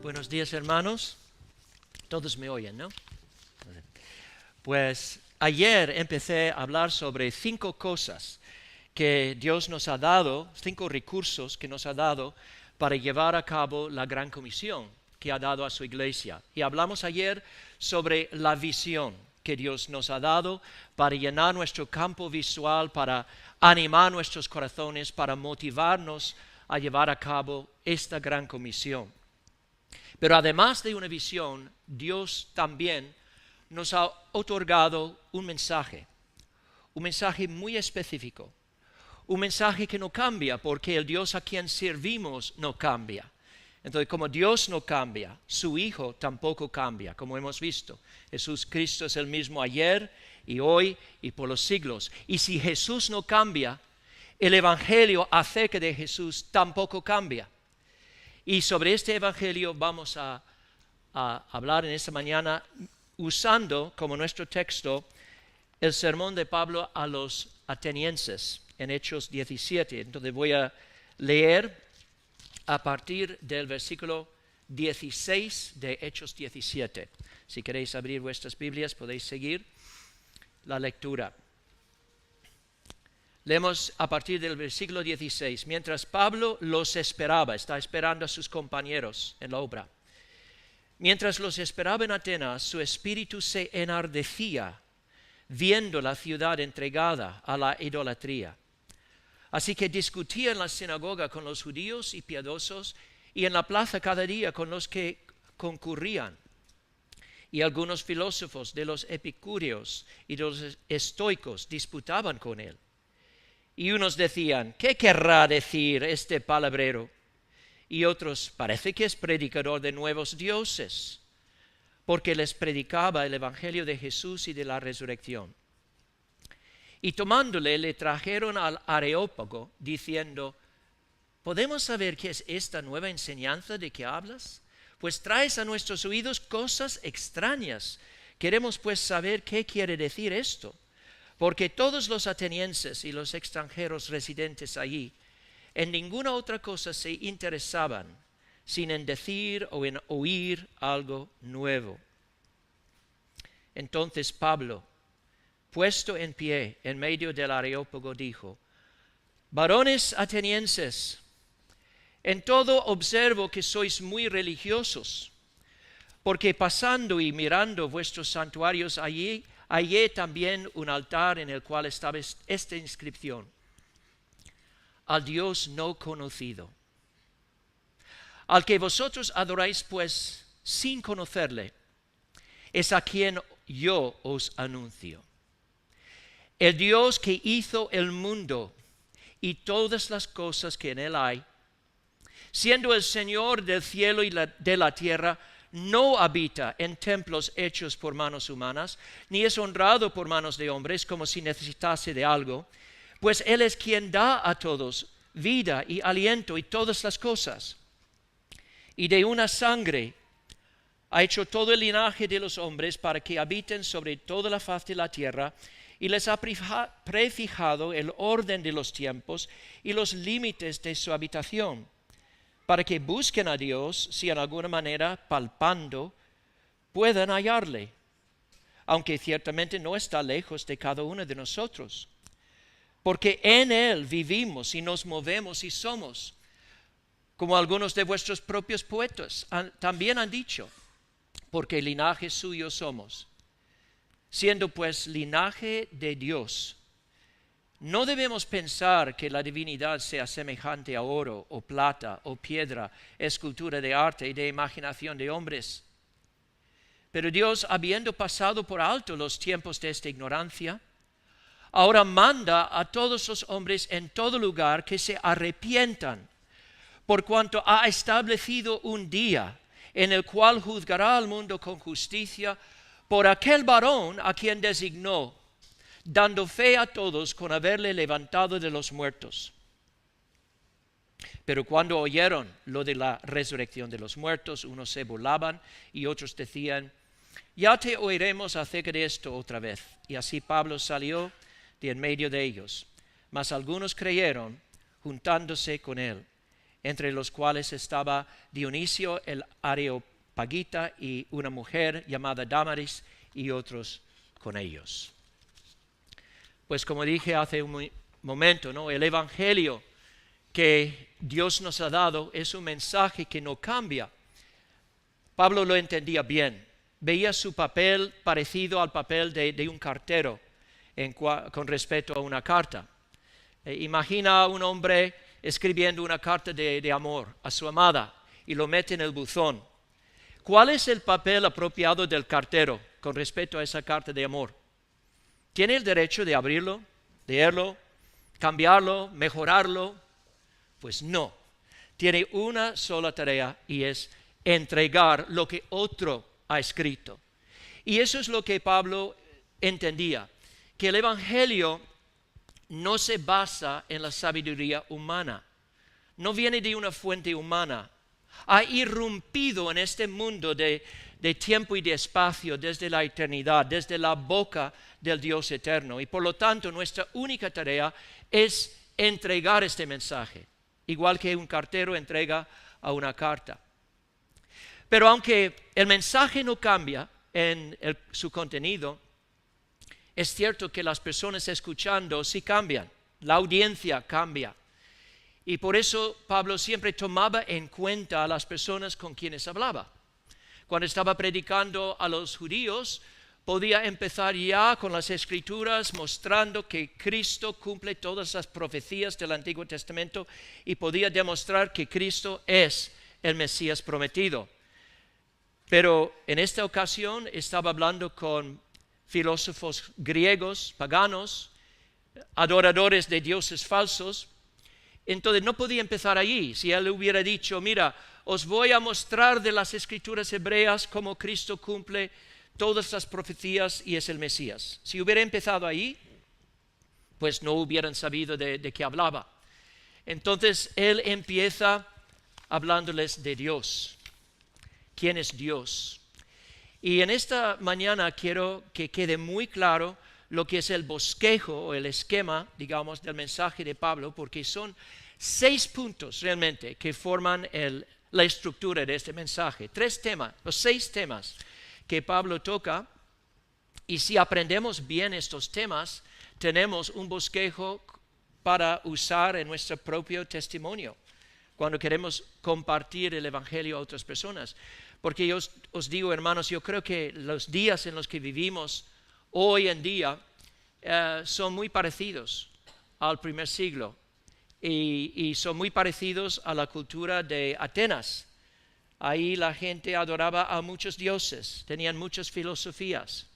Buenos días, hermanos. Todos me oyen, ¿no? Pues ayer empecé a hablar sobre 5 cosas que Dios nos ha dado, 5 recursos que nos ha dado para llevar a cabo la gran comisión que ha dado a su iglesia. Y hablamos ayer sobre la visión que Dios nos ha dado para llenar nuestro campo visual, para animar nuestros corazones, para motivarnos a llevar a cabo esta gran comisión. Pero además de una visión, Dios también nos ha otorgado un mensaje muy específico, un mensaje que no cambia porque el Dios a quien servimos no cambia. Entonces, como Dios no cambia, su Hijo tampoco cambia, como hemos visto. Jesús Cristo es el mismo ayer y hoy y por los siglos. Y si Jesús no cambia, el Evangelio acerca de Jesús tampoco cambia. Y sobre este Evangelio vamos a hablar en esta mañana usando como nuestro texto el sermón de Pablo a los atenienses en Hechos 17. Entonces voy a leer a partir del versículo 16 de Hechos 17. Si queréis abrir vuestras Biblias podéis seguir la lectura. Leemos a partir del versículo 16. Mientras Pablo los esperaba, está esperando a sus compañeros en la obra. Mientras los esperaba en Atenas, su espíritu se enardecía viendo la ciudad entregada a la idolatría. Así que discutía en la sinagoga con los judíos y piadosos y en la plaza cada día con los que concurrían. Y algunos filósofos de los epicúreos y de los estoicos disputaban con él. Y unos decían, ¿qué querrá decir este palabrero? Y otros, parece que es predicador de nuevos dioses, porque les predicaba el evangelio de Jesús y de la resurrección. Y tomándole, le trajeron al Areópago, diciendo, ¿podemos saber qué es esta nueva enseñanza de que hablas? Pues traes a nuestros oídos cosas extrañas. Queremos pues saber qué quiere decir esto. Porque todos los atenienses y los extranjeros residentes allí en ninguna otra cosa se interesaban, sin en decir o en oír algo nuevo. Entonces Pablo, puesto en pie en medio del Areópago, dijo, varones atenienses, en todo observo que sois muy religiosos, porque pasando y mirando vuestros santuarios allí, hallé también un altar en el cual estaba esta inscripción: al Dios no conocido, al que vosotros adoráis pues sin conocerle, es a quien yo os anuncio. El Dios que hizo el mundo y todas las cosas que en él hay, siendo el Señor del cielo y de la tierra, no habita en templos hechos por manos humanas, ni es honrado por manos de hombres como si necesitase de algo, pues Él es quien da a todos vida y aliento y todas las cosas. Y de una sangre ha hecho todo el linaje de los hombres para que habiten sobre toda la faz de la tierra, y les ha prefijado el orden de los tiempos y los límites de su habitación, para que busquen a Dios si en alguna manera, palpando, puedan hallarle, aunque ciertamente no está lejos de cada uno de nosotros, porque en Él vivimos y nos movemos y somos, como algunos de vuestros propios poetas también han dicho, porque linaje suyo somos. Siendo pues linaje de Dios, no debemos pensar que la divinidad sea semejante a oro o plata o piedra, escultura de arte y de imaginación de hombres. Pero Dios, habiendo pasado por alto los tiempos de esta ignorancia, ahora manda a todos los hombres en todo lugar que se arrepientan, por cuanto ha establecido un día en el cual juzgará al mundo con justicia por aquel varón a quien designó, dando fe a todos con haberle levantado de los muertos. Pero cuando oyeron lo de la resurrección de los muertos, unos se burlaban y otros decían, ya te oiremos acerca de esto otra vez. Y así Pablo salió de en medio de ellos. Mas algunos creyeron, juntándose con él. entre los cuales estaba Dionisio el Areopagita y una mujer llamada Dámaris y otros con ellos. Pues como dije hace un momento, ¿no? El Evangelio que Dios nos ha dado es un mensaje que no cambia. Pablo lo entendía bien. Veía su papel parecido al papel de un cartero con respecto a una carta. Imagina a un hombre escribiendo una carta de amor a su amada y lo mete en el buzón. ¿Cuál es el papel apropiado del cartero con respecto a esa carta de amor? ¿Tiene el derecho de abrirlo, leerlo, cambiarlo, mejorarlo? Pues no. Tiene una sola tarea y es entregar lo que otro ha escrito. Y eso es lo que Pablo entendía, que el Evangelio no se basa en la sabiduría humana, no viene de una fuente humana, ha irrumpido en este mundo de tiempo y de espacio desde la eternidad, desde la boca del Dios eterno. Y por lo tanto nuestra única tarea es entregar este mensaje, igual que un cartero entrega a una carta. Pero aunque el mensaje no cambia en su contenido, es cierto que las personas escuchando sí cambian, la audiencia cambia. Y por eso Pablo siempre tomaba en cuenta a las personas con quienes hablaba. Cuando estaba predicando a los judíos, podía empezar ya con las Escrituras mostrando que Cristo cumple todas las profecías del Antiguo Testamento y podía demostrar que Cristo es el Mesías prometido. Pero en esta ocasión estaba hablando con filósofos griegos, paganos, adoradores de dioses falsos. Entonces no podía empezar allí. Si él hubiera dicho, mira, os voy a mostrar de las Escrituras hebreas cómo Cristo cumple todas las profecías y es el Mesías. Si hubiera empezado ahí, pues no hubieran sabido de qué hablaba. Entonces él empieza hablándoles de Dios. ¿Quién es Dios? Y en esta mañana quiero que quede muy claro lo que es el bosquejo o el esquema, digamos, del mensaje de Pablo, porque son 6 puntos realmente que forman la estructura de este mensaje. 3 temas, los 6 temas que Pablo toca, y si aprendemos bien estos temas, tenemos un bosquejo para usar en nuestro propio testimonio, cuando queremos compartir el Evangelio a otras personas. Porque yo os digo, hermanos, yo creo que los días en los que vivimos hoy en día son muy parecidos al primer siglo y son muy parecidos a la cultura de Atenas. Ahí la gente adoraba a muchos dioses, tenían muchas filosofías.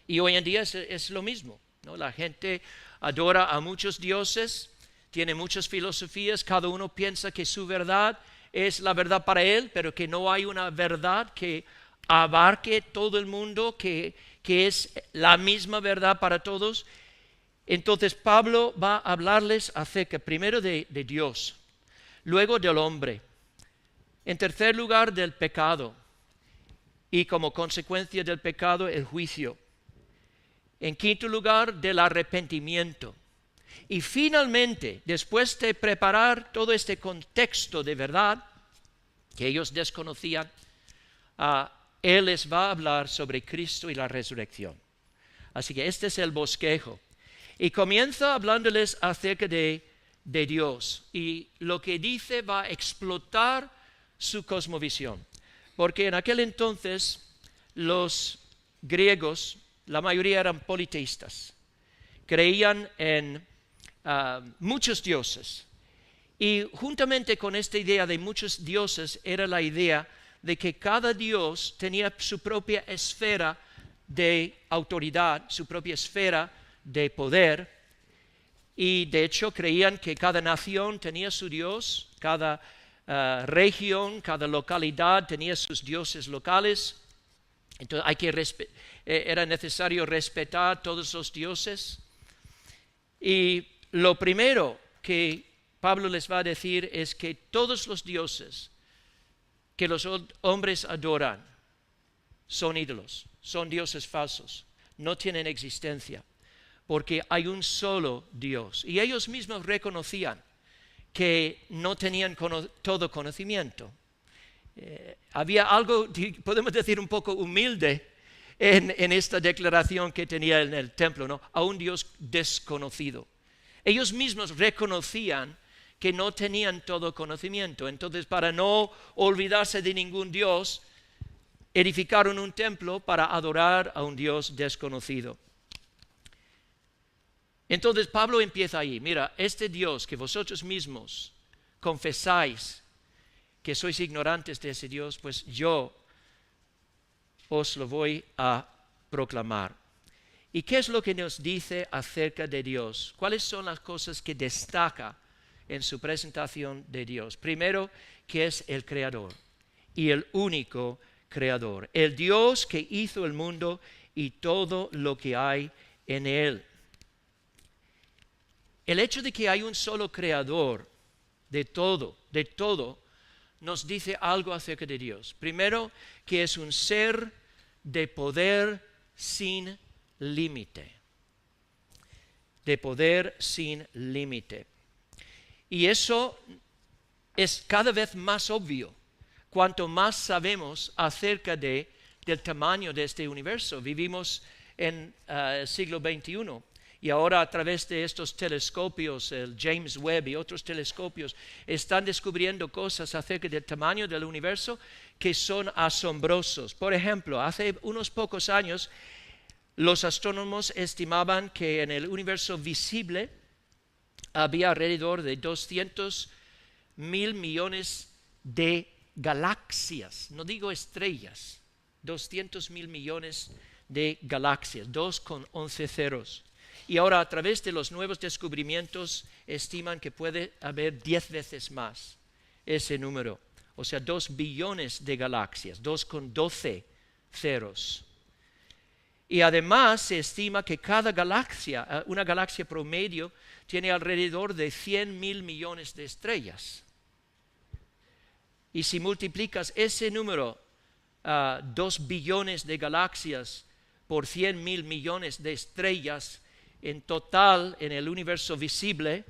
Y hoy en día es lo mismo, ¿no? La gente adora a muchos dioses, tiene muchas filosofías, cada uno piensa que su verdad es la verdad para él, pero que no hay una verdad que abarque todo el mundo, que es la misma verdad para todos. Entonces Pablo va a hablarles acerca primero de Dios, luego del hombre, en tercer lugar del pecado y como consecuencia del pecado el juicio, en quinto lugar del arrepentimiento. Y finalmente, después de preparar todo este contexto de verdad que ellos desconocían, Él les va a hablar sobre Cristo y la resurrección. Así que este es el bosquejo. Y comienza hablándoles acerca de Dios. Y lo que dice va a explotar su cosmovisión. Porque en aquel entonces los griegos, la mayoría eran politeístas. Creían en muchos dioses. Y juntamente con esta idea de muchos dioses era la idea de que cada dios tenía su propia esfera de autoridad, su propia esfera de poder. Y de hecho creían que cada nación tenía su dios, cada región, cada localidad tenía sus dioses locales. Entonces era necesario respetar todos los dioses. Y lo primero que Pablo les va a decir es que todos los dioses que los hombres adoran son ídolos, son dioses falsos, no tienen existencia, porque hay un solo Dios. Y ellos mismos reconocían que no tenían todo conocimiento. Había algo, podemos decir, un poco humilde en esta declaración que tenía en el templo, ¿no? A un Dios desconocido. Ellos mismos reconocían que no tenían todo conocimiento. Entonces, para no olvidarse de ningún Dios, edificaron un templo para adorar a un Dios desconocido. Entonces Pablo empieza ahí. Mira, este Dios que vosotros mismos confesáis que sois ignorantes de ese Dios, pues yo os lo voy a proclamar. ¿Y qué es lo que nos dice acerca de Dios? ¿Cuáles son las cosas que destaca en su presentación de Dios? Primero, que es el Creador y el único Creador. El Dios que hizo el mundo y todo lo que hay en él. El hecho de que hay un solo Creador de todo, nos dice algo acerca de Dios. Primero, que es un ser de poder sin límite. De poder sin límite. Y eso es cada vez más obvio cuanto más sabemos acerca del tamaño de este universo. Vivimos en el siglo XXI y ahora a través de estos telescopios, el James Webb y otros telescopios, están descubriendo cosas acerca del tamaño del universo que son asombrosos. Por ejemplo, hace unos pocos años los astrónomos estimaban que en el universo visible había alrededor de 200.000 millones de galaxias, no digo estrellas, 200.000 millones de galaxias, 2 con 11 ceros. Y ahora a través de los nuevos descubrimientos estiman que puede haber 10 veces más ese número, o sea 2 billones de galaxias, 2 con 12 ceros. Y además se estima que cada galaxia, una galaxia promedio, tiene alrededor de 100.000 millones de estrellas. Y si multiplicas ese número, 2 billones de galaxias por 100.000 millones de estrellas, en total en el universo visible,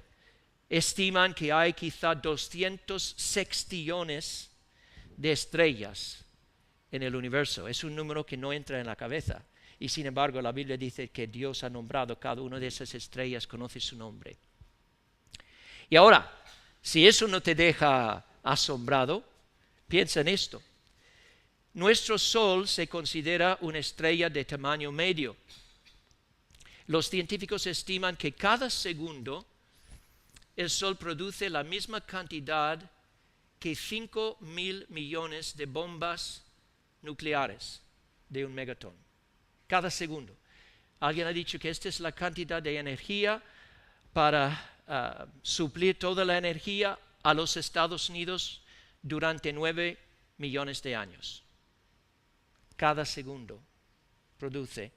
estiman que hay quizá 200 sextillones de estrellas en el universo. Es un número que no entra en la cabeza. Y sin embargo la Biblia dice que Dios ha nombrado cada una de esas estrellas, conoce su nombre. Y ahora, si eso no te deja asombrado, piensa en esto. Nuestro Sol se considera una estrella de tamaño medio. Los científicos estiman que cada segundo el Sol produce la misma cantidad que 5.000 millones de bombas nucleares de un megatón. Cada segundo. Alguien ha dicho que esta es la cantidad de energía para suplir toda la energía a los Estados Unidos durante 9 millones de años. Cada segundo produce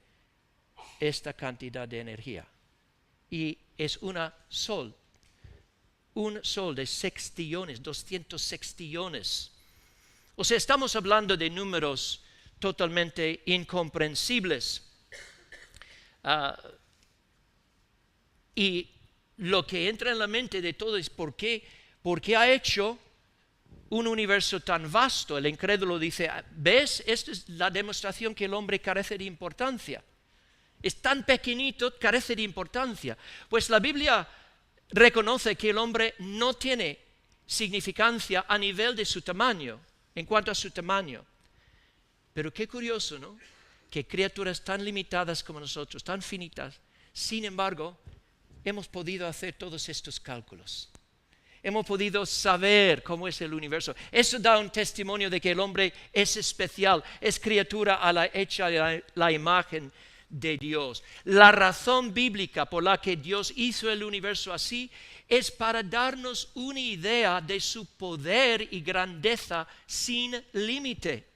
esta cantidad de energía. Y es un sol de sextillones, 200 sextillones. O sea, estamos hablando de números totalmente incomprensibles. Y lo que entra en la mente de todo es ¿por qué ha hecho un universo tan vasto? El incrédulo dice, ¿ves? Esta es la demostración que el hombre carece de importancia. Es tan pequeñito, carece de importancia. Pues la Biblia reconoce que el hombre no tiene significancia a nivel de su tamaño, en cuanto a su tamaño. Pero qué curioso, ¿no? Que criaturas tan limitadas como nosotros, tan finitas, sin embargo, hemos podido hacer todos estos cálculos. Hemos podido saber cómo es el universo. Eso da un testimonio de que el hombre es especial, es criatura hecha a la imagen de Dios. La razón bíblica por la que Dios hizo el universo así es para darnos una idea de su poder y grandeza sin límite.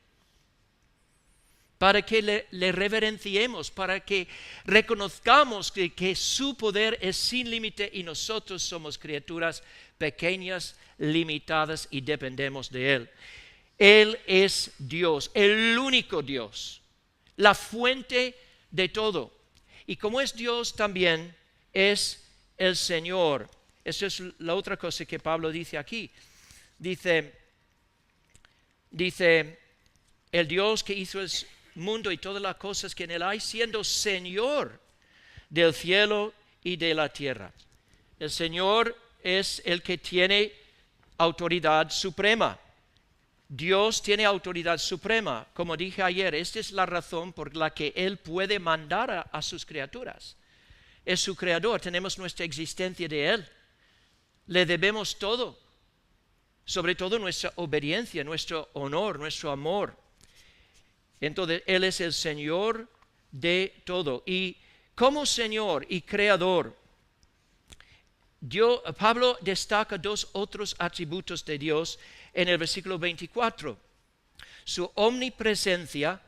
Para que le reverenciemos, para que reconozcamos que su poder es sin límite y nosotros somos criaturas pequeñas, limitadas y dependemos de Él. Él es Dios, el único Dios, la fuente de todo. Y como es Dios también es el Señor. Eso es la otra cosa que Pablo dice aquí. Dice, el Dios que hizo el mundo y todas las cosas que en él hay, siendo Señor del cielo y de la tierra. El Señor es el que tiene autoridad suprema. Dios tiene autoridad suprema. Como dije ayer, esta es la razón por la que Él puede mandar a sus criaturas. Es su creador, tenemos nuestra existencia de Él. Le debemos todo, sobre todo nuestra obediencia, nuestro honor, nuestro amor. Entonces, Él es el Señor de todo. Y como Señor y Creador, Pablo destaca dos otros atributos de Dios en el versículo 24. Su omnipresencia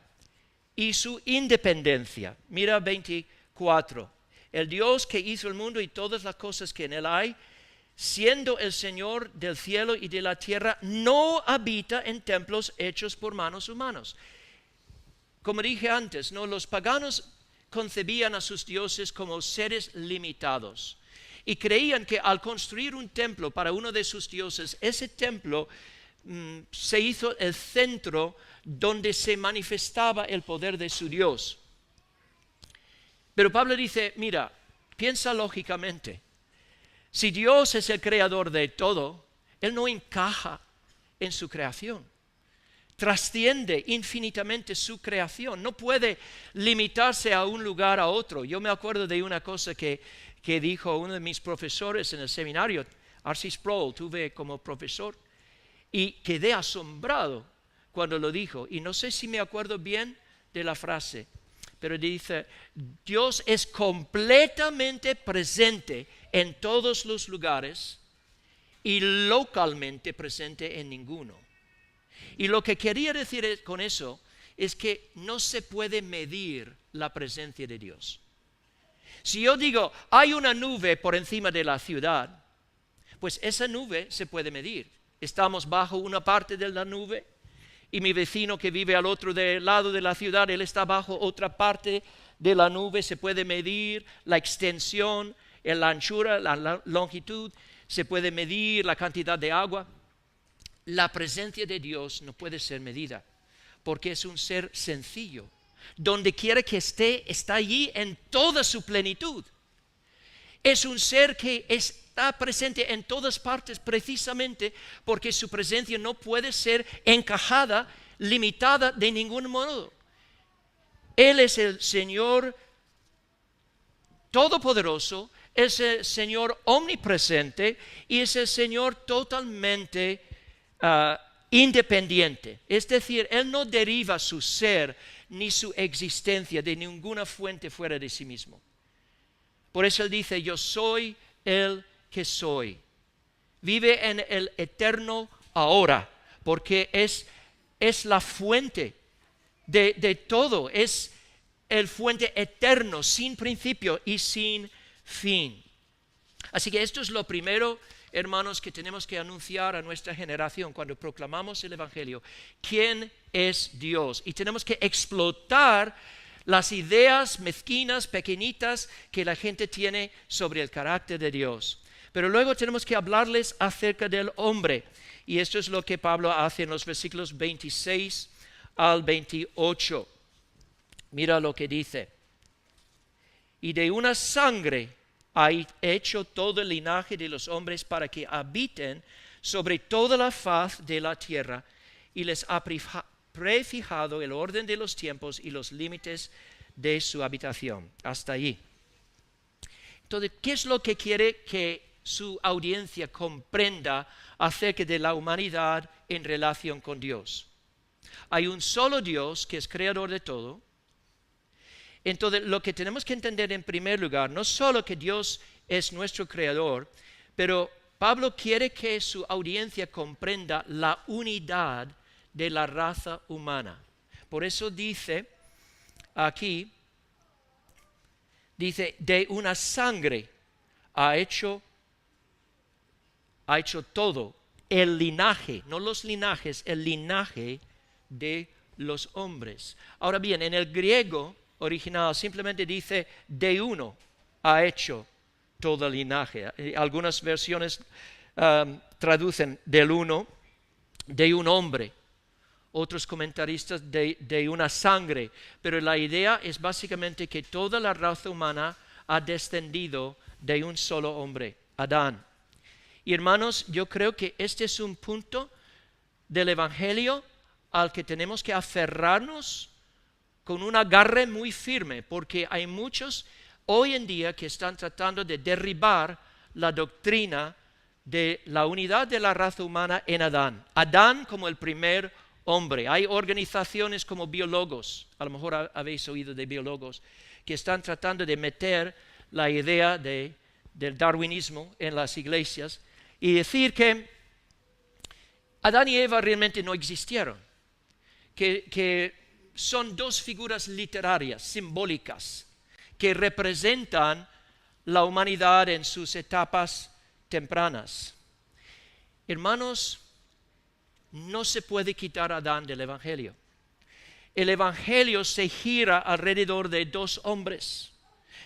y su independencia. Mira 24. El Dios que hizo el mundo y todas las cosas que en él hay, siendo el Señor del cielo y de la tierra, no habita en templos hechos por manos humanas. Como dije antes, ¿no? Los paganos concebían a sus dioses como seres limitados y creían que al construir un templo para uno de sus dioses, ese templo se hizo el centro donde se manifestaba el poder de su Dios. Pero Pablo dice, mira, piensa lógicamente, si Dios es el creador de todo, Él no encaja en su creación. Trasciende infinitamente su creación, no puede limitarse a un lugar a otro. Yo me acuerdo de una cosa que dijo uno de mis profesores en el seminario, R.C. Sproul, tuve como profesor, y quedé asombrado cuando lo dijo. Y no sé si me acuerdo bien de la frase, pero dice, Dios es completamente presente en todos los lugares y localmente presente en ninguno. Y lo que quería decir con eso es que no se puede medir la presencia de Dios. Si yo digo, hay una nube por encima de la ciudad, pues esa nube se puede medir. Estamos bajo una parte de la nube y mi vecino que vive al otro lado de la ciudad, él está bajo otra parte de la nube. Se puede medir la extensión, la anchura, la longitud, se puede medir la cantidad de agua. La presencia de Dios no puede ser medida porque es un ser sencillo. Donde quiera que esté, está allí en toda su plenitud. Es un ser que está presente en todas partes precisamente porque su presencia no puede ser encajada, limitada de ningún modo. Él es el Señor todopoderoso, es el Señor omnipresente y es el Señor totalmente independiente. Es decir, Él no deriva su ser ni su existencia de ninguna fuente fuera de sí mismo. Por eso Él dice, yo soy el que soy. Vive en el eterno ahora, porque es la fuente de todo, es el fuente eterno, sin principio y sin fin. Así que esto es lo primero, hermanos, que tenemos que anunciar a nuestra generación cuando proclamamos el Evangelio. ¿Quién es Dios? Y tenemos que explotar las ideas mezquinas, pequeñitas que la gente tiene sobre el carácter de Dios. Pero luego tenemos que hablarles acerca del hombre. Y esto es lo que Pablo hace en los versículos 26 al 28. Mira lo que dice. Y de una sangre ha hecho todo el linaje de los hombres para que habiten sobre toda la faz de la tierra, y les ha prefijado el orden de los tiempos y los límites de su habitación. Hasta allí. Entonces, ¿qué es lo que quiere que su audiencia comprenda acerca de la humanidad en relación con Dios? Hay un solo Dios que es creador de todo. Entonces, lo que tenemos que entender en primer lugar, no solo que Dios es nuestro creador, pero Pablo quiere que su audiencia comprenda la unidad de la raza humana. Por eso dice aquí, de una sangre ha hecho todo, el linaje, no los linajes, el linaje de los hombres. Ahora bien, en el griego original simplemente dice de uno ha hecho todo el linaje. Algunas versiones traducen del uno, de un hombre. Otros comentaristas de una sangre. Pero la idea es básicamente que toda la raza humana ha descendido de un solo hombre, Adán. Y hermanos, yo creo que este es un punto del Evangelio al que tenemos que aferrarnos con un agarre muy firme, porque hay muchos hoy en día que están tratando de derribar la doctrina de la unidad de la raza humana en Adán. Adán como el primer hombre. Hay organizaciones como biólogos, a lo mejor habéis oído de biólogos, que están tratando de meter la idea del darwinismo en las iglesias y decir que Adán y Eva realmente no existieron, que son dos figuras literarias, simbólicas, que representan la humanidad en sus etapas tempranas. Hermanos, no se puede quitar a Adán del Evangelio. El Evangelio se gira alrededor de dos hombres,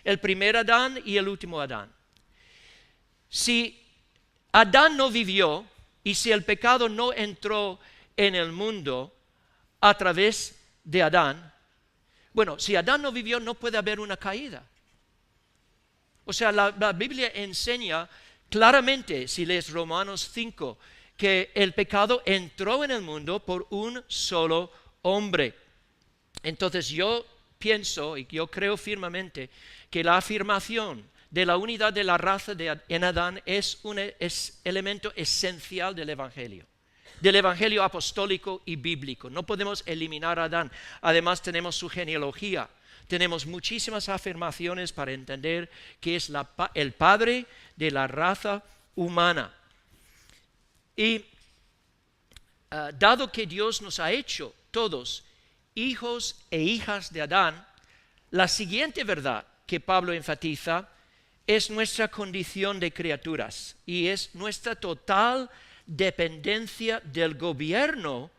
el primer Adán y el último Adán. Si Adán no vivió y si el pecado no entró en el mundo a través de Adán, bueno, si Adán no vivió no puede haber una caída. O sea, la Biblia enseña claramente, si lees Romanos 5, que el pecado entró en el mundo por un solo hombre. Entonces yo pienso y yo creo firmemente que la afirmación de la unidad de la raza en Adán es elemento esencial del Evangelio apostólico y bíblico. No podemos eliminar a Adán. Además tenemos su genealogía. Tenemos muchísimas afirmaciones para entender que es el padre de la raza humana. Y dado que Dios nos ha hecho todos hijos e hijas de Adán, la siguiente verdad que Pablo enfatiza es nuestra condición de criaturas y es nuestra total dependencia del gobierno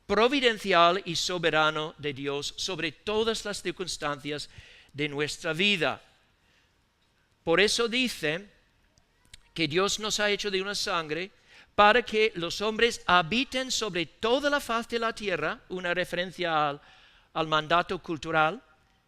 providencial y soberano de Dios sobre todas las circunstancias de nuestra vida. Por eso dice que Dios nos ha hecho de una sangre para que los hombres habiten sobre toda la faz de la tierra, una referencia al mandato cultural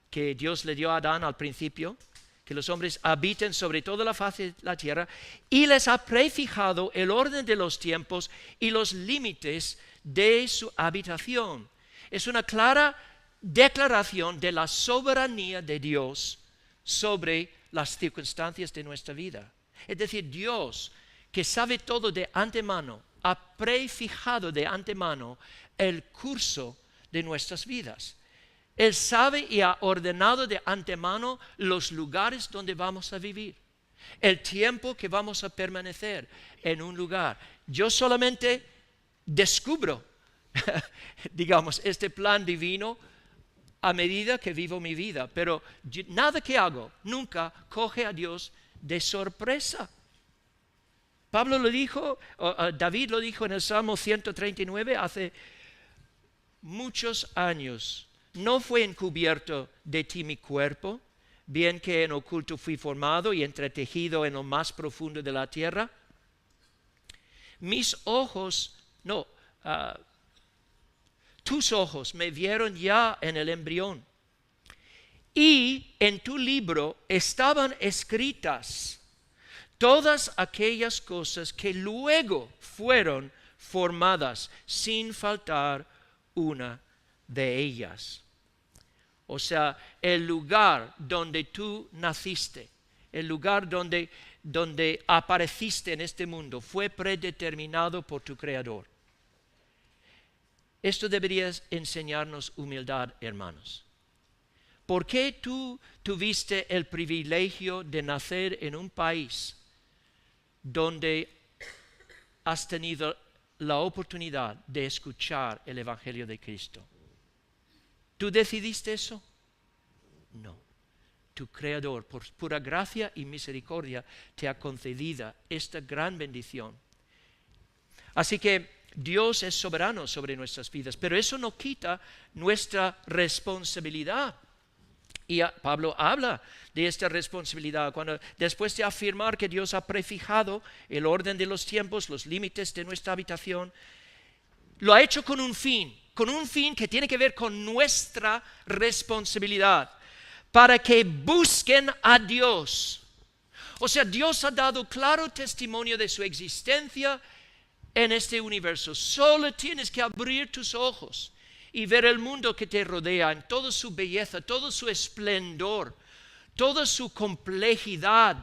que Dios le dio a Adán al principio, que los hombres habiten sobre toda la faz de la tierra, y les ha prefijado el orden de los tiempos y los límites de su habitación. Es una clara declaración de la soberanía de Dios sobre las circunstancias de nuestra vida. Es decir, Dios, que sabe todo de antemano, ha prefijado de antemano el curso de nuestras vidas. Él sabe y ha ordenado de antemano los lugares donde vamos a vivir, el tiempo que vamos a permanecer en un lugar. Yo solamente descubro, digamos, este plan divino a medida que vivo mi vida, pero nada que hago nunca coge a Dios de sorpresa. Pablo lo dijo, David lo dijo en el Salmo 139 hace muchos años. No fue encubierto de ti mi cuerpo, bien que en oculto fui formado y entretejido en lo más profundo de la tierra. Tus ojos me vieron ya en el embrión, y en tu libro estaban escritas todas aquellas cosas que luego fueron formadas, sin faltar una de ellas. O sea, el lugar donde tú naciste, el lugar donde apareciste en este mundo, fue predeterminado por tu Creador. Esto debería enseñarnos humildad, hermanos. ¿Por qué tú tuviste el privilegio de nacer en un país donde has tenido la oportunidad de escuchar el Evangelio de Cristo? ¿Tú decidiste eso? No. Tu Creador, por pura gracia y misericordia, te ha concedido esta gran bendición. Así que Dios es soberano sobre nuestras vidas, pero eso no quita nuestra responsabilidad Y Pablo habla de esta responsabilidad cuando después de afirmar que Dios ha prefijado el orden de los tiempos, los límites de nuestra habitación, lo ha hecho con un fin que tiene que ver con nuestra responsabilidad, para que busquen a Dios. O sea, Dios ha dado claro testimonio de su existencia en este universo. Solo tienes que abrir tus ojos y ver el mundo que te rodea en toda su belleza, todo su esplendor, toda su complejidad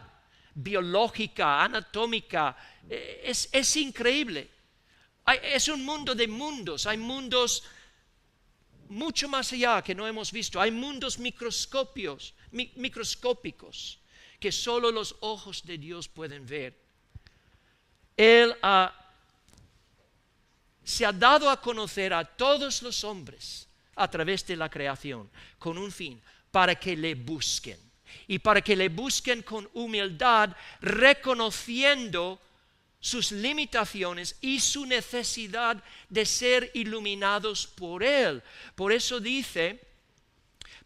biológica, anatómica. Es increíble. Es un mundo de mundos. Hay mundos mucho más allá que no hemos visto. Hay mundos microscópicos que solo los ojos de Dios pueden ver. Él se ha dado a conocer a todos los hombres a través de la creación con un fin, para que le busquen. Y para que le busquen con humildad, reconociendo sus limitaciones y su necesidad de ser iluminados por Él. Por eso dice,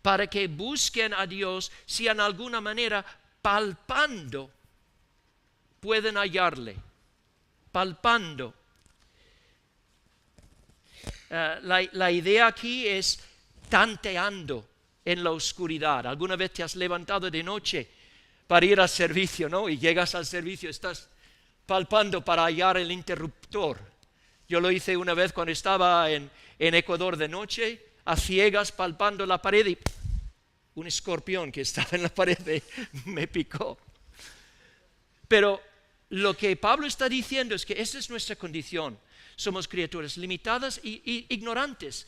para que busquen a Dios si en alguna manera palpando pueden hallarle. Palpando. La idea aquí es tanteando en la oscuridad. ¿Alguna vez te has levantado de noche para ir al servicio, no? Y llegas al servicio, estás palpando para hallar el interruptor. Yo lo hice una vez cuando estaba en Ecuador de noche, a ciegas, palpando la pared, y un escorpión que estaba en la pared me picó. Pero lo que Pablo está diciendo es que esa es nuestra condición. Somos criaturas limitadas y ignorantes,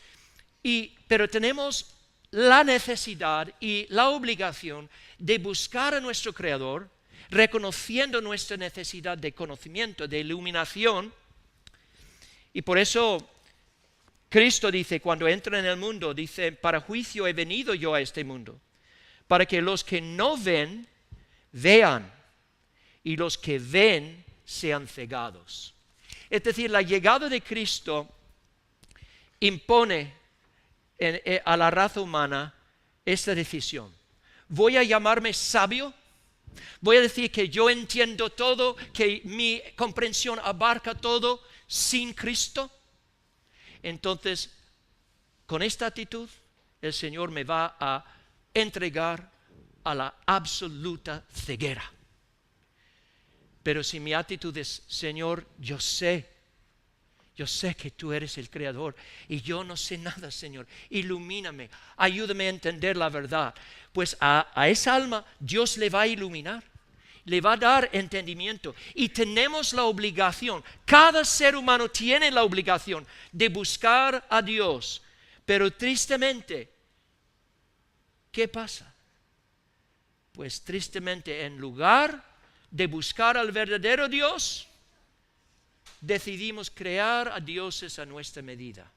pero tenemos la necesidad y la obligación de buscar a nuestro Creador, reconociendo nuestra necesidad de conocimiento, de iluminación. Y por eso Cristo dice, cuando entra en el mundo, dice, para juicio he venido yo a este mundo, para que los que no ven, vean, y los que ven sean cegados. Es decir, la llegada de Cristo impone a la raza humana esta decisión. ¿Voy a llamarme sabio? ¿Voy a decir que yo entiendo todo, que mi comprensión abarca todo sin Cristo? Entonces, con esta actitud, el Señor me va a entregar a la absoluta ceguera. Pero si mi actitud es, Señor, yo sé que tú eres el Creador y yo no sé nada, Señor, ilumíname, ayúdame a entender la verdad. Pues a esa alma Dios le va a iluminar, le va a dar entendimiento. Y tenemos la obligación, cada ser humano tiene la obligación de buscar a Dios. Pero tristemente, ¿qué pasa? Pues tristemente, en lugar de buscar al verdadero Dios, decidimos crear a dioses a nuestra medida.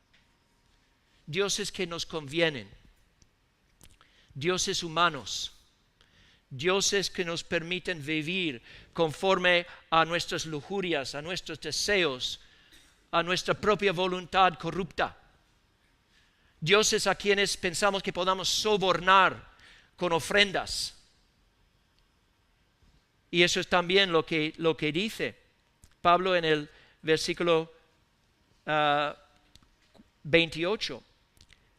Dioses que nos convienen, dioses humanos, dioses que nos permiten vivir conforme a nuestras lujurias, a nuestros deseos, a nuestra propia voluntad corrupta. Dioses a quienes pensamos que podamos sobornar con ofrendas. Y eso es también lo que dice Pablo en el versículo 28.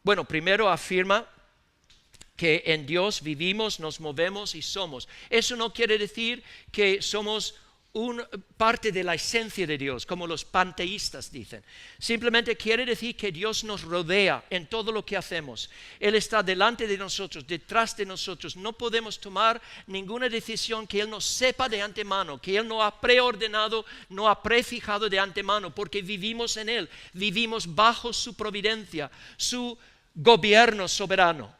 Bueno, primero afirma que en Dios vivimos, nos movemos y somos. Eso no quiere decir que somos parte de la esencia de Dios, como los panteístas dicen. Simplemente quiere decir que Dios nos rodea en todo lo que hacemos. Él está delante de nosotros, detrás de nosotros. No podemos tomar ninguna decisión que Él no sepa de antemano, que Él no ha preordenado, no ha prefijado de antemano, porque vivimos en Él, vivimos bajo su providencia, su gobierno soberano.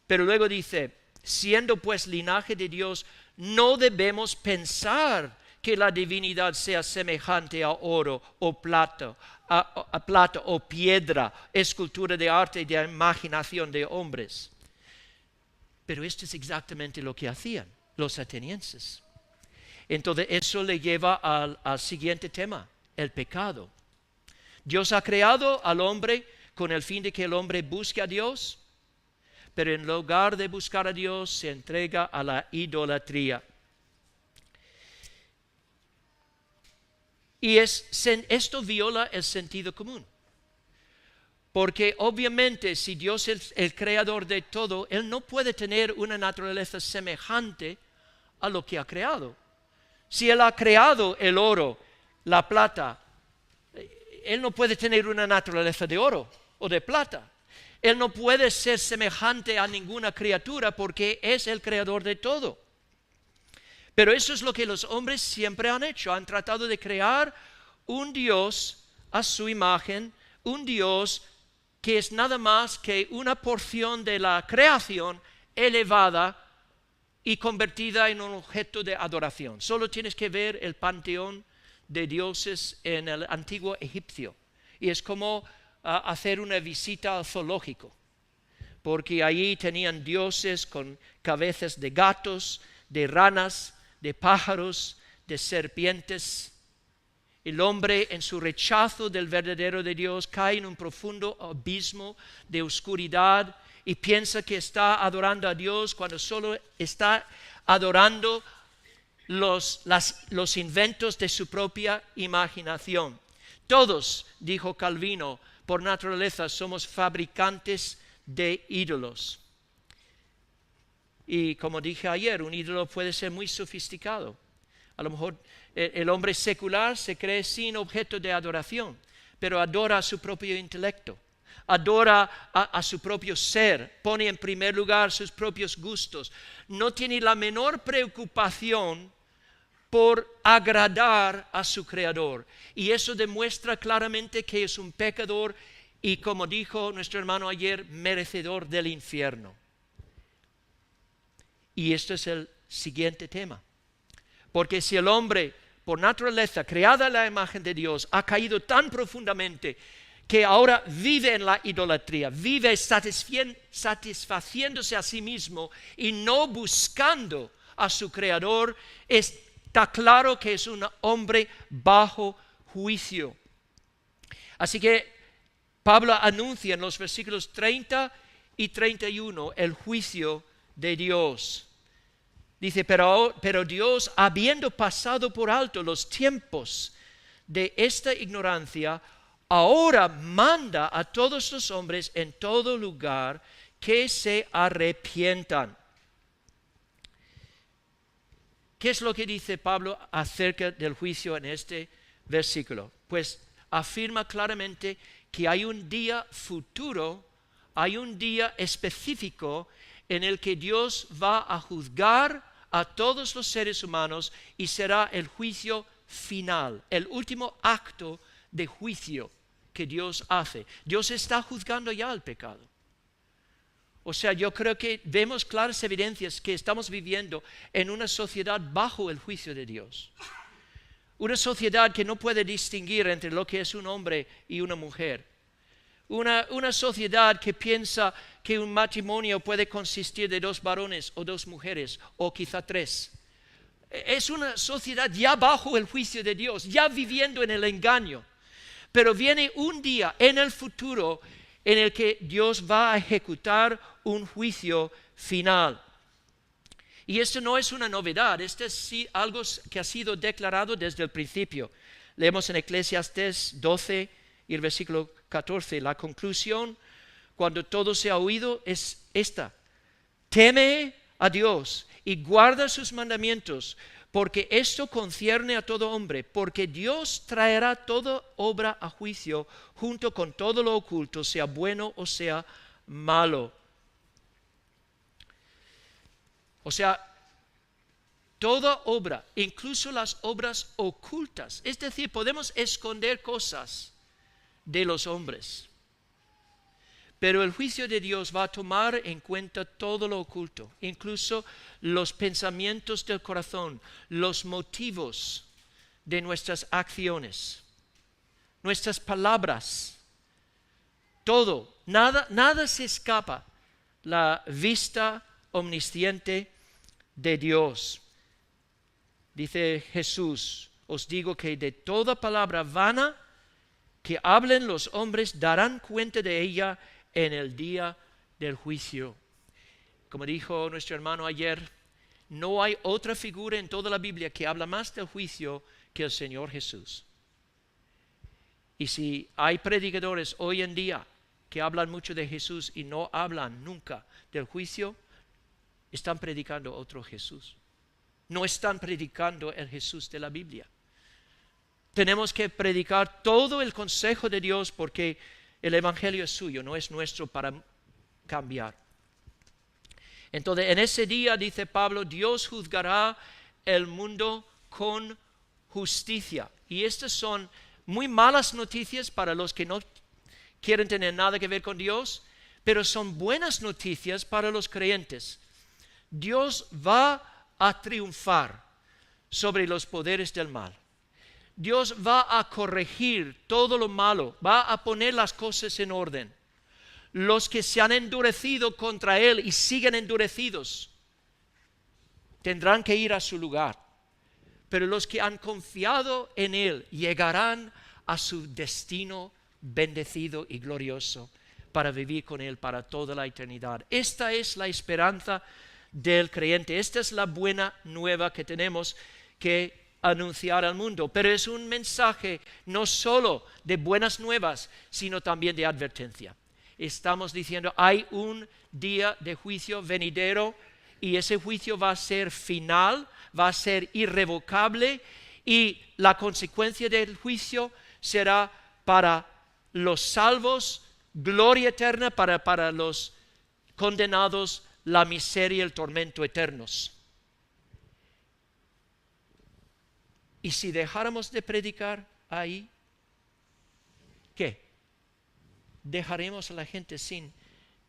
Pero luego dice, siendo pues linaje de Dios, no debemos pensar que la divinidad sea semejante a oro o plata, a plata o piedra, escultura de arte y de imaginación de hombres. Pero esto es exactamente lo que hacían los atenienses. Entonces eso le lleva al siguiente tema, el pecado. Dios ha creado al hombre con el fin de que el hombre busque a Dios, pero en lugar de buscar a Dios se entrega a la idolatría. Y esto viola el sentido común. Porque obviamente si Dios es el creador de todo, Él no puede tener una naturaleza semejante a lo que ha creado. Si Él ha creado el oro, la plata, Él no puede tener una naturaleza de oro o de plata. Él no puede ser semejante a ninguna criatura porque es el creador de todo. Pero eso es lo que los hombres siempre han hecho. Han tratado de crear un Dios a su imagen, un Dios que es nada más que una porción de la creación elevada y convertida en un objeto de adoración. Solo tienes que ver el panteón de dioses en el antiguo egipcio. Y es como hacer una visita al zoológico, porque allí tenían dioses con cabezas de gatos, de ranas, de pájaros, de serpientes. El hombre, en su rechazo del verdadero de Dios, cae en un profundo abismo de oscuridad y piensa que está adorando a Dios cuando solo está adorando los inventos de su propia imaginación. Todos, dijo Calvino, por naturaleza somos fabricantes de ídolos. Y como dije ayer, un ídolo puede ser muy sofisticado. A lo mejor el hombre secular se cree sin objeto de adoración, pero adora a su propio intelecto, adora a su propio ser, pone en primer lugar sus propios gustos. No tiene la menor preocupación por agradar a su Creador. Y eso demuestra claramente que es un pecador y, como dijo nuestro hermano ayer, merecedor del infierno. Y este es el siguiente tema. Porque si el hombre, por naturaleza, creada a la imagen de Dios, ha caído tan profundamente que ahora vive en la idolatría, vive satisfaciéndose a sí mismo y no buscando a su Creador, está claro que es un hombre bajo juicio. Así que Pablo anuncia en los versículos 30 y 31 el juicio de Dios. Dice, pero Dios, habiendo pasado por alto los tiempos de esta ignorancia, ahora manda a todos los hombres en todo lugar que se arrepientan. ¿Qué es lo que dice Pablo acerca del juicio en este versículo? Pues afirma claramente que hay un día futuro, hay un día específico en el que Dios va a juzgar a todos los seres humanos y será el juicio final, el último acto de juicio que Dios hace. Dios está juzgando ya el pecado. O sea, yo creo que vemos claras evidencias que estamos viviendo en una sociedad bajo el juicio de Dios. Una sociedad que no puede distinguir entre lo que es un hombre y una mujer. Una sociedad que piensa que un matrimonio puede consistir de 2 varones o 2 mujeres o quizá 3. Es una sociedad ya bajo el juicio de Dios, ya viviendo en el engaño. Pero viene un día en el futuro en el que Dios va a ejecutar un juicio final. Y esto no es una novedad, esto es algo que ha sido declarado desde el principio. Leemos en Eclesiastés 12 y el versículo 14, la conclusión, cuando todo se ha oído, es esta: teme a Dios y guarda sus mandamientos, porque esto concierne a todo hombre, porque Dios traerá toda obra a juicio junto con todo lo oculto, sea bueno o sea malo. O sea, toda obra, incluso las obras ocultas, es decir, podemos esconder cosas de los hombres, pero el juicio de Dios va a tomar en cuenta todo lo oculto, incluso los pensamientos del corazón, los motivos de nuestras acciones, nuestras palabras, todo, nada se escapa la vista omnisciente de Dios. Dice Jesús, os digo que de toda palabra vana que hablen los hombres darán cuenta de ella en el día del juicio. Como dijo nuestro hermano ayer, no hay otra figura en toda la Biblia que habla más del juicio que el Señor Jesús. Y si hay predicadores hoy en día que hablan mucho de Jesús y no hablan nunca del juicio, están predicando otro Jesús. No están predicando el Jesús de la Biblia. Tenemos que predicar todo el consejo de Dios porque el Evangelio es suyo, no es nuestro para cambiar. Entonces, en ese día, dice Pablo, Dios juzgará el mundo con justicia. Y estas son muy malas noticias para los que no quieren tener nada que ver con Dios, pero son buenas noticias para los creyentes. Dios va a triunfar sobre los poderes del mal. Dios va a corregir todo lo malo, va a poner las cosas en orden. Los que se han endurecido contra Él y siguen endurecidos tendrán que ir a su lugar. Pero los que han confiado en Él llegarán a su destino bendecido y glorioso para vivir con Él para toda la eternidad. Esta es la esperanza del creyente. Esta es la buena nueva que tenemos que anunciar al mundo. Pero es un mensaje no solo de buenas nuevas, sino también de advertencia. Estamos diciendo, hay un día de juicio venidero y ese juicio va a ser final, va a ser irrevocable y la consecuencia del juicio será para los salvos gloria eterna, para los condenados la miseria y el tormento eternos. Y si dejáramos de predicar ahí, ¿qué? ¿Dejaremos a la gente sin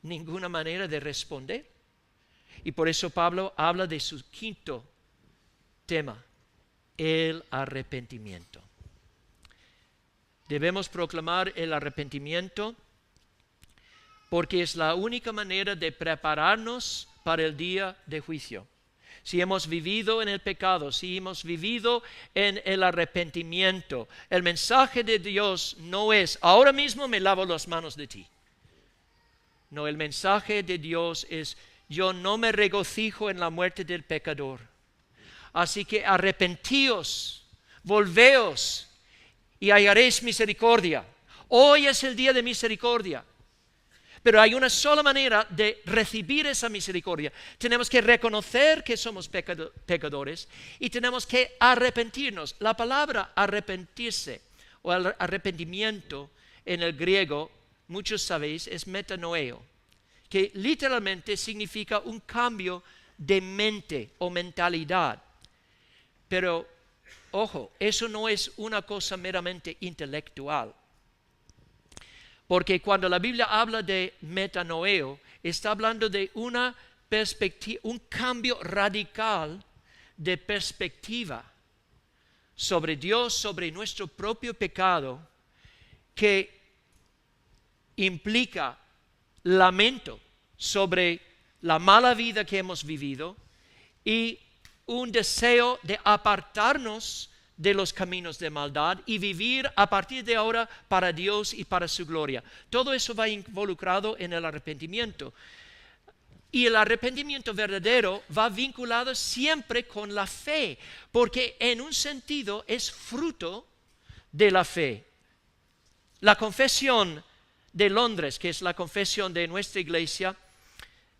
ninguna manera de responder? Y por eso Pablo habla de su quinto tema, el arrepentimiento. Debemos proclamar el arrepentimiento porque es la única manera de prepararnos para el día de juicio. Si hemos vivido en el pecado, si hemos vivido en el arrepentimiento, el mensaje de Dios no es, ahora mismo me lavo las manos de ti. No, el mensaje de Dios es, yo no me regocijo en la muerte del pecador. Así que arrepentíos, volveos y hallaréis misericordia. Hoy es el día de misericordia. Pero hay una sola manera de recibir esa misericordia. Tenemos que reconocer que somos pecadores y tenemos que arrepentirnos. La palabra arrepentirse o arrepentimiento en el griego, muchos sabéis, es metanoeo, que literalmente significa un cambio de mente o mentalidad. Pero, ojo, eso no es una cosa meramente intelectual. Porque cuando la Biblia habla de metanoeo, está hablando de una perspectiva, un cambio radical de perspectiva sobre Dios, sobre nuestro propio pecado, que implica lamento sobre la mala vida que hemos vivido y un deseo de apartarnos de los caminos de maldad y vivir a partir de ahora para Dios y para su gloria. Todo eso va involucrado en el arrepentimiento. Y el arrepentimiento verdadero va vinculado siempre con la fe, porque en un sentido es fruto de la fe. La confesión de Londres, que es la confesión de nuestra iglesia,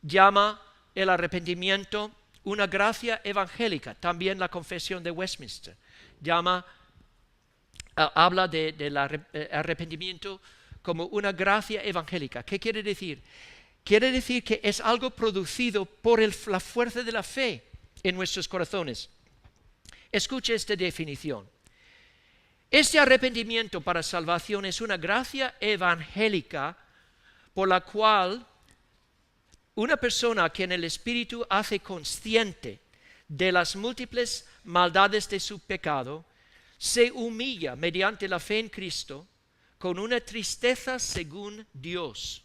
llama el arrepentimiento una gracia evangélica. También la confesión de Westminster habla del arrepentimiento como una gracia evangélica. ¿Qué quiere decir? Quiere decir que es algo producido por la fuerza de la fe en nuestros corazones. Escuche esta definición. Este arrepentimiento para salvación es una gracia evangélica por la cual una persona que en el Espíritu hace consciente de las múltiples maldades de su pecado, se humilla mediante la fe en Cristo con una tristeza según Dios,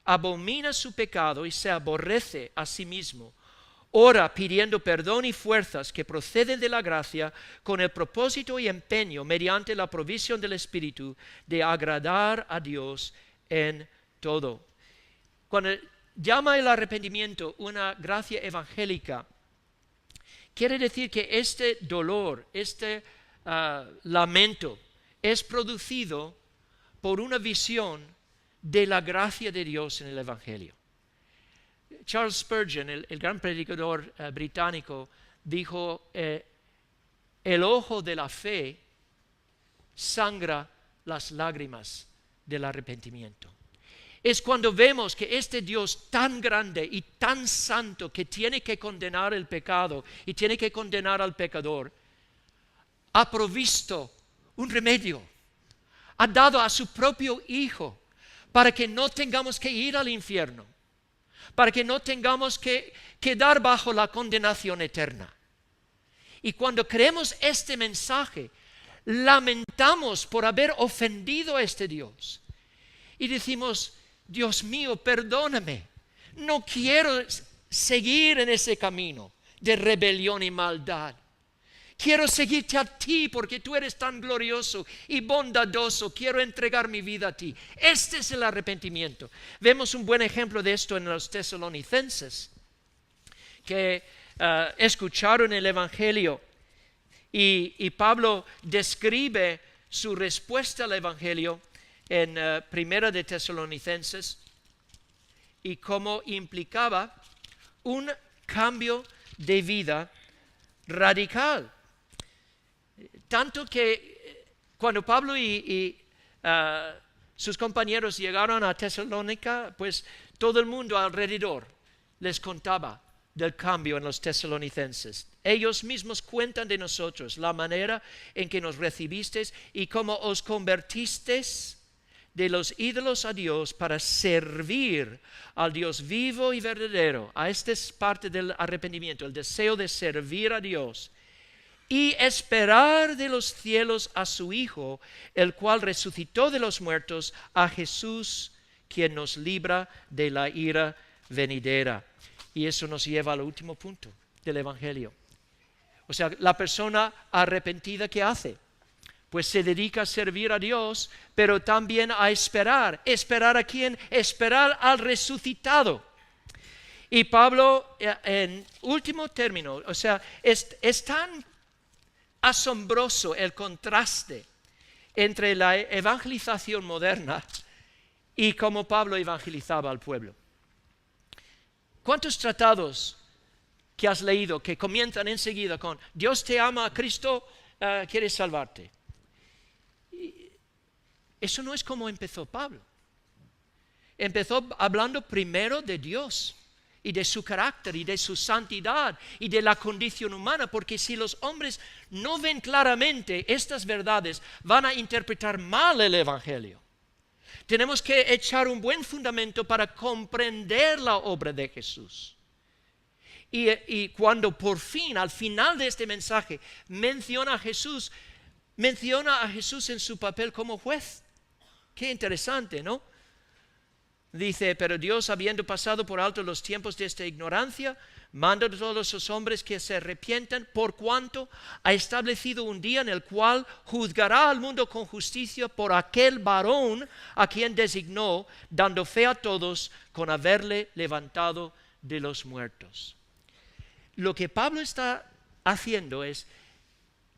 abomina su pecado y se aborrece a sí mismo, Ora pidiendo perdón y fuerzas que proceden de la gracia con el propósito y empeño mediante la provisión del Espíritu de agradar a Dios en todo. Cuando llama el arrepentimiento una gracia evangélica, quiere decir que este dolor, este lamento es producido por una visión de la gracia de Dios en el Evangelio. Charles Spurgeon, el gran predicador británico, dijo, el ojo de la fe sangra las lágrimas del arrepentimiento. Es cuando vemos que este Dios tan grande y tan santo que tiene que condenar el pecado y tiene que condenar al pecador, ha provisto un remedio, ha dado a su propio Hijo para que no tengamos que ir al infierno, para que no tengamos que quedar bajo la condenación eterna. Y cuando creemos este mensaje, lamentamos por haber ofendido a este Dios. Y decimos, Dios mío, perdóname. No quiero seguir en ese camino de rebelión y maldad. Quiero seguirte a ti porque tú eres tan glorioso y bondadoso. Quiero entregar mi vida a ti. Este es el arrepentimiento. Vemos un buen ejemplo de esto en los tesalonicenses, que escucharon el Evangelio y Pablo describe su respuesta al Evangelio en Primera de Tesalonicenses y cómo implicaba un cambio de vida radical. Tanto que cuando Pablo y sus compañeros llegaron a Tesalónica, pues todo el mundo alrededor les contaba del cambio en los tesalonicenses. Ellos mismos cuentan de nosotros la manera en que nos recibisteis y cómo os convertisteis de los ídolos a Dios para servir al Dios vivo y verdadero. Esta es parte del arrepentimiento, el deseo de servir a Dios y esperar de los cielos a su Hijo, el cual resucitó de los muertos, a Jesús, quien nos libra de la ira venidera. Y eso nos lleva al último punto del Evangelio. O sea, la persona arrepentida, ¿qué hace? Pues se dedica a servir a Dios, pero también a esperar. ¿Esperar a quién? Esperar al resucitado. Y Pablo, en último término, o sea, es tan asombroso el contraste entre la evangelización moderna y cómo Pablo evangelizaba al pueblo. ¿Cuántos tratados que has leído que comienzan enseguida con Dios te ama, Cristo quiere salvarte? Eso no es como empezó Pablo. Empezó hablando primero de Dios y de su carácter y de su santidad y de la condición humana, porque si los hombres no ven claramente estas verdades, van a interpretar mal el Evangelio. Tenemos que echar un buen fundamento para comprender la obra de Jesús. Y cuando por fin, al final de este mensaje, menciona a Jesús en su papel como juez. Qué interesante, ¿no? Dice, pero Dios, habiendo pasado por alto los tiempos de esta ignorancia, manda a todos los hombres que se arrepientan, por cuanto ha establecido un día en el cual juzgará al mundo con justicia por aquel varón a quien designó, dando fe a todos con haberle levantado de los muertos. Lo que Pablo está haciendo es,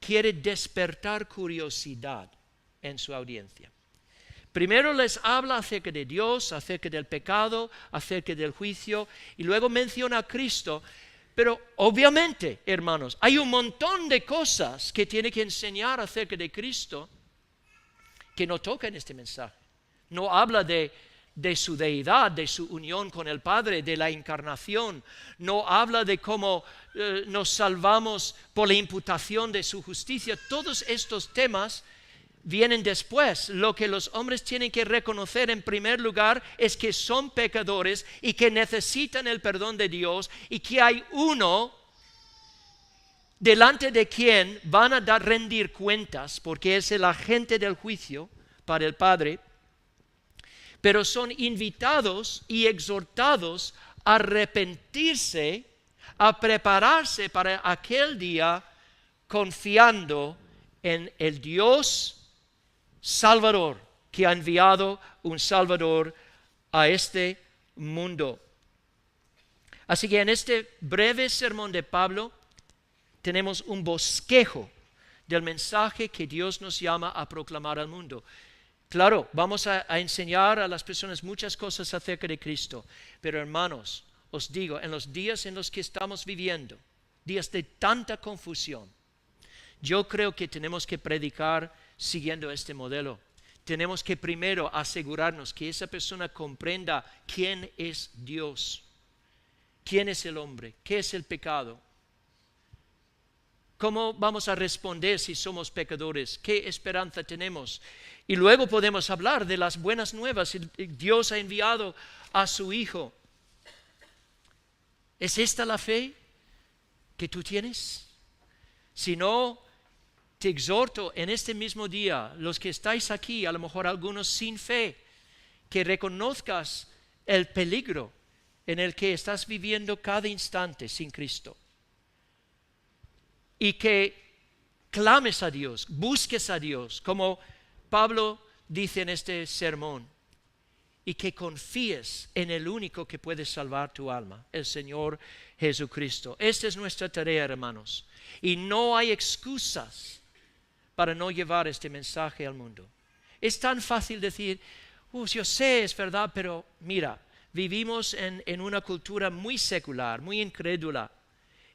quiere despertar curiosidad en su audiencia. Primero les habla acerca de Dios, acerca del pecado, acerca del juicio, y luego menciona a Cristo. Pero obviamente, hermanos, hay un montón de cosas que tiene que enseñar acerca de Cristo que no toca en este mensaje. No habla de su deidad, de su unión con el Padre, de la encarnación. No habla de cómo nos salvamos por la imputación de su justicia. Todos estos temas vienen después. Lo que los hombres tienen que reconocer en primer lugar es que son pecadores y que necesitan el perdón de Dios y que hay uno delante de quien van a rendir cuentas, porque es el agente del juicio para el Padre, pero son invitados y exhortados a arrepentirse a prepararse para aquel día confiando en el Dios Salvador, que ha enviado un Salvador a este mundo. Así que en este breve sermón de Pablo tenemos un bosquejo del mensaje que Dios nos llama a proclamar al mundo. Claro, vamos a enseñar a las personas muchas cosas acerca de Cristo, pero hermanos, os digo, en los días en los que estamos viviendo, días de tanta confusión, yo creo que tenemos que predicar siguiendo este modelo. Tenemos que primero asegurarnos que esa persona comprenda quién es Dios, quién es el hombre, qué es el pecado. ¿Cómo vamos a responder si somos pecadores? ¿Qué esperanza tenemos? Y luego podemos hablar de las buenas nuevas. Dios ha enviado a su Hijo. ¿Es esta la fe que tú tienes? Si no, te exhorto en este mismo día, los que estáis aquí, a lo mejor algunos sin fe, que reconozcas el peligro en el que estás viviendo cada instante sin Cristo. Y que clames a Dios, busques a Dios, como Pablo dice en este sermón, y que confíes en el único que puede salvar tu alma, el Señor Jesucristo. Esta es nuestra tarea, hermanos, y no hay excusas para no llevar este mensaje al mundo. Es tan fácil decir, yo sé, es verdad, pero mira, vivimos en una cultura muy secular, muy incrédula,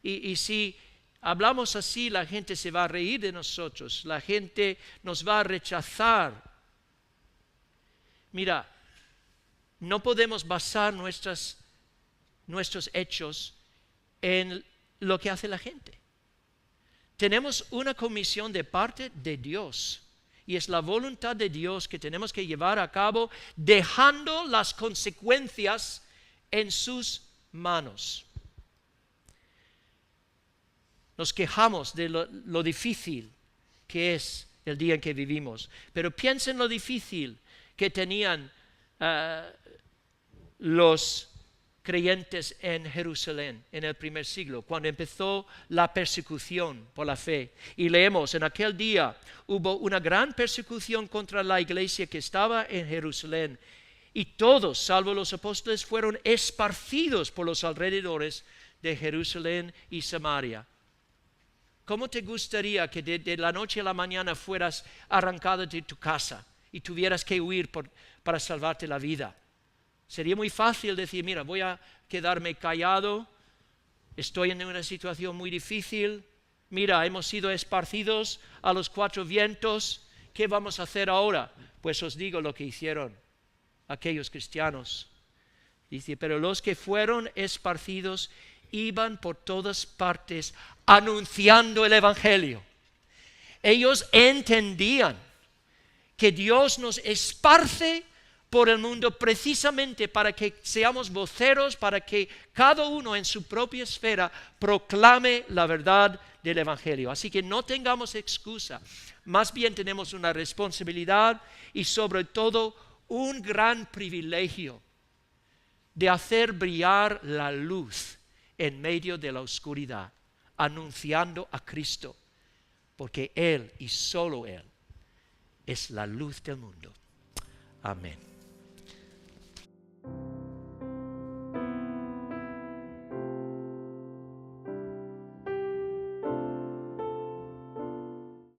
y si hablamos así, la gente se va a reír de nosotros, la gente nos va a rechazar. Mira, no podemos basar nuestros hechos en lo que hace la gente. Tenemos una comisión de parte de Dios y es la voluntad de Dios que tenemos que llevar a cabo dejando las consecuencias en sus manos. Nos quejamos de lo difícil que es el día en que vivimos, pero piensen lo difícil que tenían los creyentes en Jerusalén en el primer siglo, cuando empezó la persecución por la fe. Y leemos, en aquel día hubo una gran persecución contra la iglesia que estaba en Jerusalén, y todos, salvo los apóstoles, fueron esparcidos por los alrededores de Jerusalén y Samaria. ¿Cómo te gustaría que de la noche a la mañana fueras arrancado de tu casa y tuvieras que huir para salvarte la vida? Sería muy fácil decir, mira, voy a quedarme callado, estoy en una situación muy difícil, mira, hemos sido esparcidos a los cuatro vientos, ¿qué vamos a hacer ahora? Pues os digo lo que hicieron aquellos cristianos. Dice, pero los que fueron esparcidos iban por todas partes anunciando el Evangelio. Ellos entendían que Dios nos esparce por el mundo precisamente para que seamos voceros, para que cada uno en su propia esfera proclame la verdad del Evangelio. Así que no tengamos excusa, más bien tenemos una responsabilidad y sobre todo un gran privilegio de hacer brillar la luz en medio de la oscuridad, anunciando a Cristo, porque Él y solo Él es la luz del mundo. Amén.